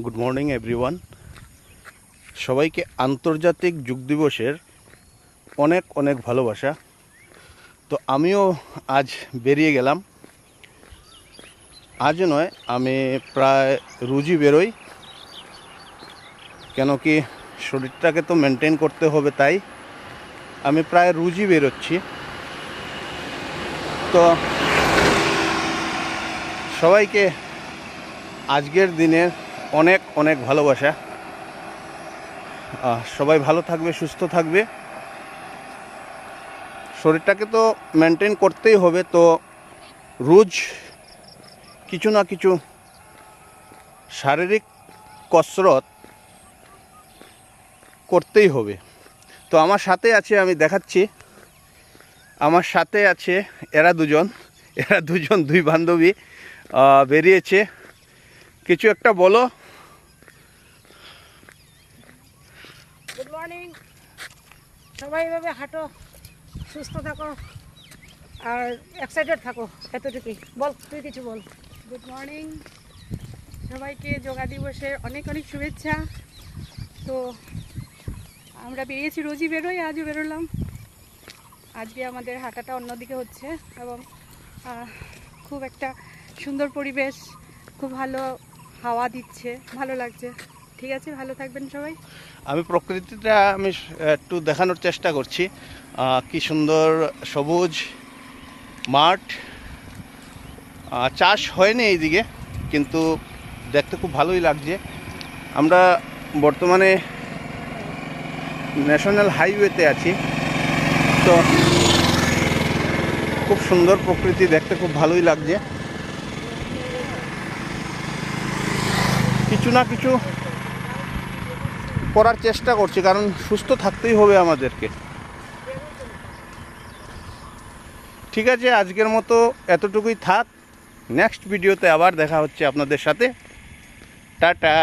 Good morning everyone. সবাইকে আন্তর্জাতিক যোগ দিবসের অনেক অনেক ভালোবাসা। তো আমিও আজ বেরিয়ে গেলাম। আজ নয়, আমি প্রায় রোজই বেরোই, কেন কি শরীরটাকে তো মেনটেন করতে হবে, তাই আমি প্রায় রোজই বেরোচ্ছি। তো সবাইকে আজকের দিনের অনেক অনেক ভালোবাসা। সবাই ভালো থাকবে, সুস্থ থাকবে। শরীরটাকে তো মেনটেন করতেই হবে, তো রোজ কিছু না কিছু শারীরিক কসরত করতেই হবে। তো আমার সাথে আছে, আমি দেখাচ্ছি, আমার সাথে আছে এরা দুজন দুই বান্ধবী বেরিয়েছে। কিছু একটা বলো। গুড মর্নিং, সবাই এভাবে হাঁটো, সুস্থ থাকো আর এক্সাইটেড থাকো, এতটুকুই বল। তুই কিছু বল। গুড মর্নিং, সবাইকে যোগা দিবসের অনেক অনেক শুভেচ্ছা। তো আমরা বেরিয়েছি, রোজই বেরোই, আজও বেরোলাম। আজকে আমাদের হাঁটাটা অন্যদিকে হচ্ছে এবং খুব একটা সুন্দর পরিবেশ, খুব ভালো হাওয়া দিচ্ছে, ভালো লাগছে। ঠিক আছে, ভালো থাকবেন সবাই। আমি প্রকৃতিটা একটু দেখানোর চেষ্টা করছি। কি সুন্দর সবুজ মাঠ। চাষ হয়নি এইদিকে, কিন্তু দেখতে খুব ভালোই লাগছে। আমরা বর্তমানে ন্যাশনাল হাইওয়েতে আছি, তো খুব সুন্দর প্রকৃতি, দেখতে খুব ভালোই লাগছে। কিছু না কিছু করার চেষ্টা করছি, কারণ সুস্থ থাকতেই হবে আমাদেরকে। ঠিক আছে, আজকের মতো এতটুকুই থাক। নেক্সট ভিডিওতে আবার দেখা হচ্ছে আপনাদের সাথে। টাটা।